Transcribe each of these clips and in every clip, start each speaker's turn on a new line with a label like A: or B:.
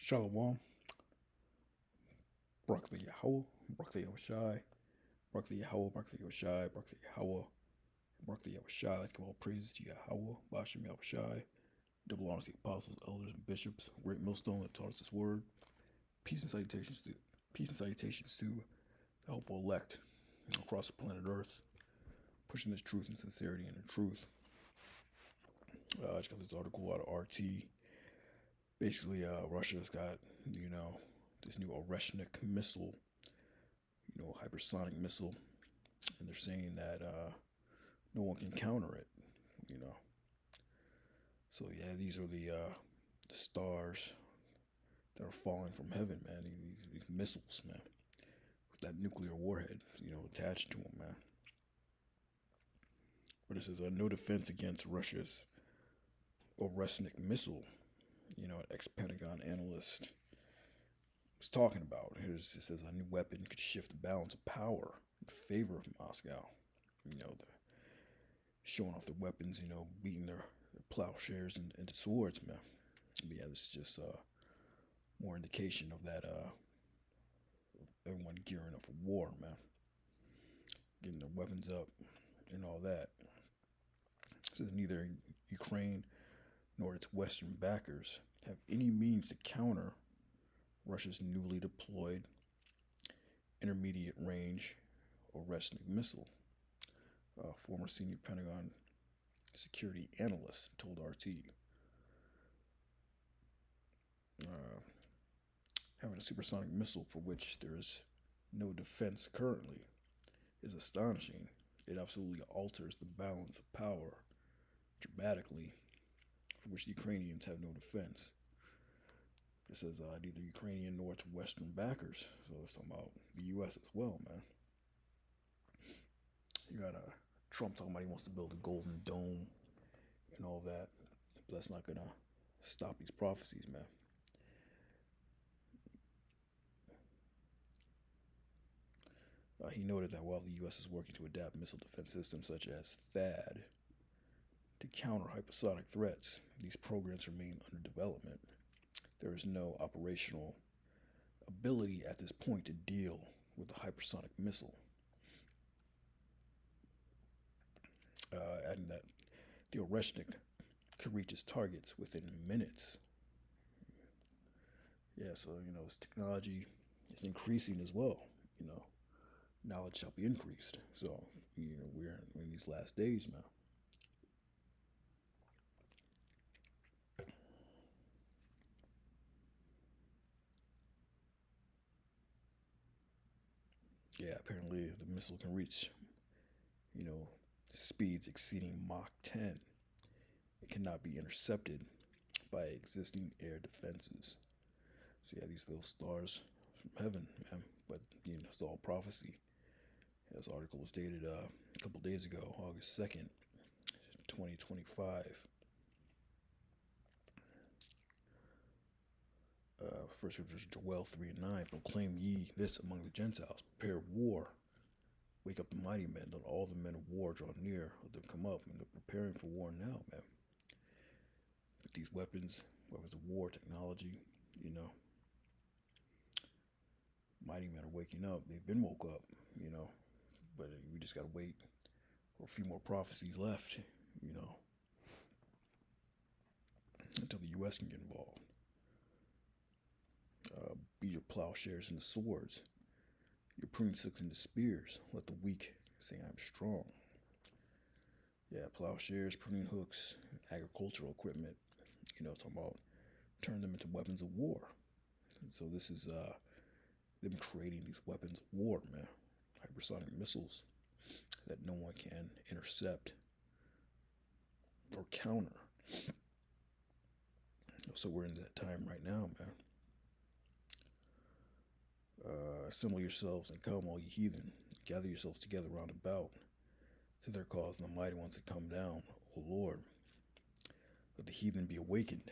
A: Shalom, Broccoli Yahweh, Broccoli Yahushai, Broccoli Yahweh, Broccoli Yahushai, Broccoli Yahweh, Broccoli Yahushai. Let's give all praises to Yahweh, Bashem Yahushai, double honors to the apostles, elders, and bishops, great millstone that taught us this word. Peace and salutations to the hopeful elect across the planet Earth, pushing this truth and sincerity and the truth. I just got this article out of RT. Basically, Russia's got, this new Oreshnik missile, hypersonic missile, and they're saying that no one can counter it, you know. So yeah, these are the stars that are falling from heaven, man. These missiles, man, with that nuclear warhead, attached to them, man. But it says no defense against Russia's Oreshnik missile. An ex-Pentagon analyst was talking about. It says a new weapon could shift the balance of power in favor of Moscow. The showing off their weapons, beating their plowshares into swords, man. But yeah, this is just more indication of that, of everyone gearing up for war, man. Getting their weapons up and all that. It says neither Ukraine nor its Western backers have any means to counter Russia's newly deployed intermediate range Oreshnik missile. Former senior Pentagon security analyst told RT. Having a supersonic missile for which there is no defense currently is astonishing. It absolutely alters the balance of power dramatically, for which the Ukrainians have no defense. It says neither Ukrainian nor its Western backers. So it's talking about the U.S. as well, man. You got Trump talking about he wants to build a golden dome and all that, but that's not gonna stop these prophecies, man. He noted that while the U.S. is working to adapt missile defense systems such as THAAD to counter hypersonic threats, these programs remain under development. There is no operational ability at this point to deal with a hypersonic missile. Adding that the Oreshnik could reach its targets within minutes. Yeah, so this technology is increasing as well. Knowledge shall be increased. So we're in these last days now. Yeah, apparently the missile can reach, speeds exceeding Mach 10. It cannot be intercepted by existing air defenses. So yeah, these little stars from heaven, man. But it's all prophecy. This article was dated a couple days ago, August 2nd, 2025. First scriptures, Joel 3 and 9. Proclaim ye this among the Gentiles. Prepare war. Wake up the mighty men. Let all the men of war draw near. Let them come up. And they're preparing for war now, man. With these weapons of war, technology, mighty men are waking up. They've been woke up, but we just got to wait for a few more prophecies left, until the U.S. can get involved. Beat your plowshares into swords, your pruning hooks into spears. Let the weak say, I'm strong. Yeah, plowshares, pruning hooks, agricultural equipment, talking about turn them into weapons of war. And so this is them creating these weapons of war, man. Hypersonic missiles that no one can intercept or counter. So we're in that time right now, man. Assemble yourselves and come, all ye heathen. Gather yourselves together round about to their cause, and the mighty ones that come down, O Lord. Let the heathen be awakened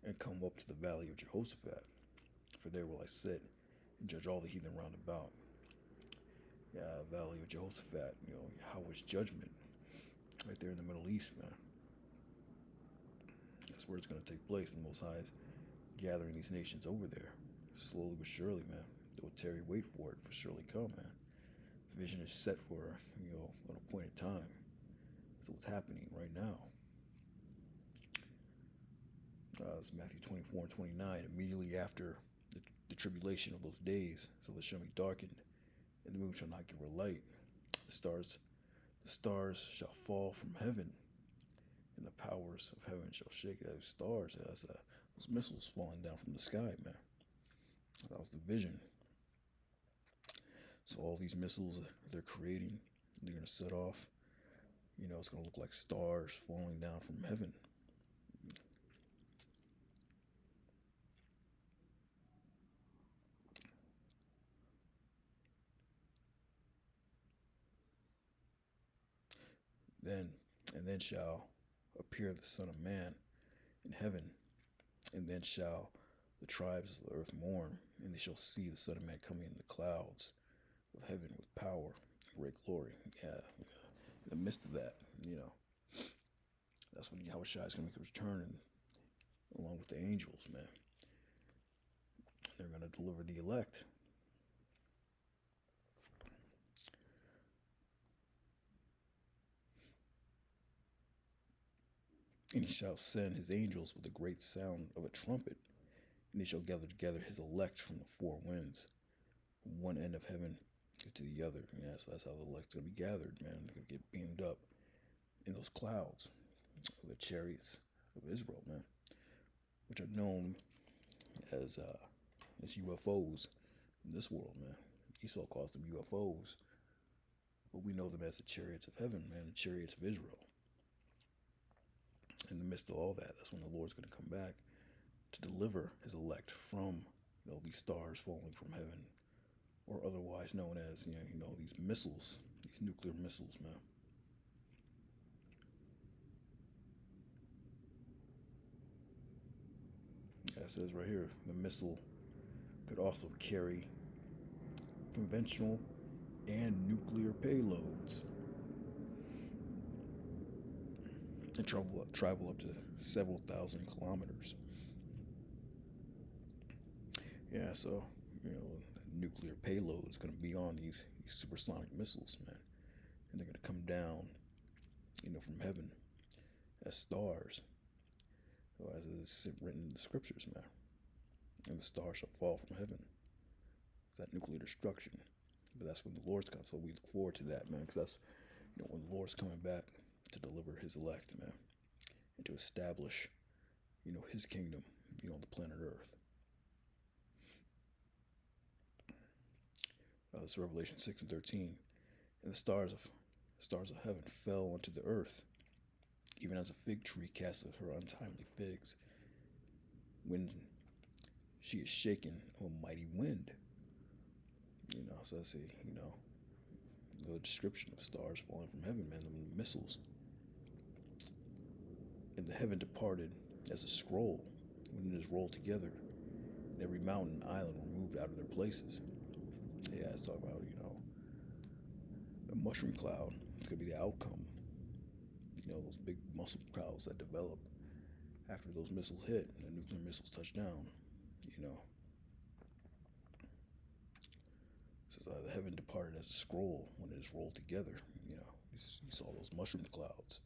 A: and come up to the valley of Jehoshaphat. For there will I sit and judge all the heathen round about. Yeah, valley of Jehoshaphat, Yahweh's judgment. Right there in the Middle East, man. That's where it's going to take place. The Most High is gathering these nations over there. Slowly but surely, man. Don't tarry, wait for it, for surely come, man. The vision is set for, an appointed time. So what's happening right now? It's Matthew 24 and 29. Immediately after the tribulation of those days, so they shall be darkened, and the moon shall not give her light. The stars, the stars shall fall from heaven, and the powers of heaven shall shake. Those stars, that's those missiles falling down from the sky, man. That was the vision. So all these missiles they're creating, they're gonna set off. It's gonna look like stars falling down from heaven. Then and then shall appear the Son of Man in heaven, and then shall the tribes of the earth mourn, and they shall see the Son of Man coming in the clouds of heaven with power and great glory. Yeah. In the midst of that, that's when Yahweh Shai is going to make a return, and along with the angels, man. They're going to deliver the elect. And he shall send his angels with a great sound of a trumpet, and they shall gather together his elect from the four winds, from one end of heaven to the other. Yeah, so that's how the elect's going to be gathered, man. They're going to get beamed up in those clouds, the chariots of Israel, man, which are known as UFOs in this world, man. Esau calls them UFOs, but we know them as the chariots of heaven, man, the chariots of Israel. In the midst of all that, that's when the Lord's going to come back to deliver his elect from these stars falling from heaven, or otherwise known as these missiles, these nuclear missiles, man. Yeah, it says right here, the missile could also carry conventional and nuclear payloads and travel up to several thousand kilometers. Yeah, so nuclear payload is going to be on these supersonic missiles, man, and they're going to come down, from heaven as stars, as is written in the scriptures, man. And the stars shall fall from heaven. It's that nuclear destruction. But that's when the Lord's come. So we look forward to that, man, because that's when the Lord's coming back to deliver his elect, man, and to establish, his kingdom, on the planet Earth. It's Revelation 6 and 13. And the stars of heaven fell unto the earth, even as a fig tree casteth her untimely figs, when she is shaken of a mighty wind. So I say, the description of stars falling from heaven, man, the missiles. And the heaven departed as a scroll when it is rolled together, and every mountain and island were moved out of their places. Yeah, it's talking about, the mushroom cloud. It's going to be the outcome. Those big mushroom clouds that develop after those missiles hit and the nuclear missiles touch down. Says the heaven departed as a scroll when it is rolled together. You saw those mushroom clouds.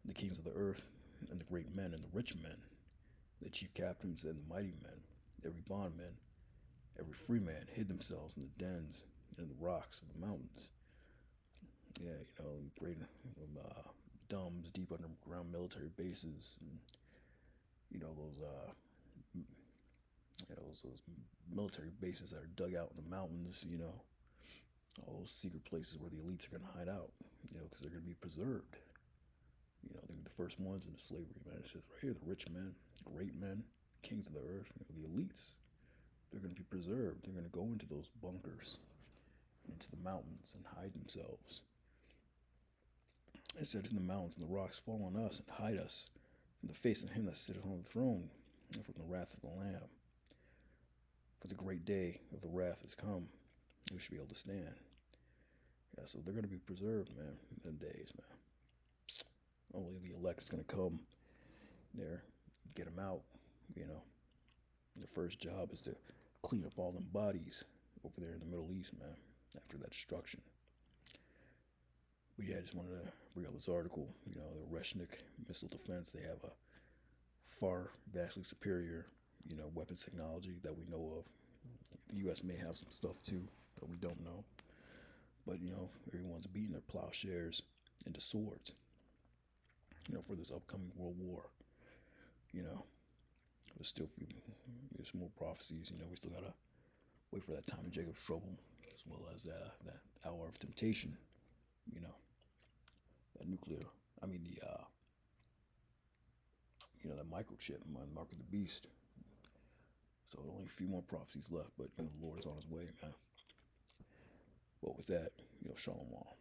A: The kings of the earth and the great men and the rich men, the chief captains and the mighty men, every bondman, every free man hid themselves in the dens and in the rocks of the mountains. Yeah, great dumbs, deep underground military bases, and those military bases that are dug out in the mountains. All those secret places where the elites are going to hide out. Because they're going to be preserved. They're going to be the first ones into slavery, man. It says right here, the rich men, great men, kings of the earth, the elites. They're going to be preserved. They're going to go into those bunkers, into the mountains, and hide themselves. It said, in the mountains and the rocks fall on us and hide us from the face of him that sitteth on the throne and from the wrath of the Lamb. For the great day of the wrath is come. We should be able to stand. Yeah, so they're going to be preserved, man, in them days, man. Only the elect is going to come there, get them out, You know, the first job is to clean up all them bodies over there in the Middle East, man, after that destruction. But yeah, I just wanted to bring up this article. You know, the Reshnik missile defense, they have a far vastly superior, weapons technology that we know of. The U.S. may have some stuff too that we don't know. But, everyone's beating their plowshares into swords, for this upcoming world war. You know, there's still there's more prophecies. We still gotta wait for that time of Jacob's trouble, as well as that hour of temptation. You know, that nuclear. I mean that microchip, mark of the beast. So only a few more prophecies left, but the Lord is on His way, man. But with that, shalom all.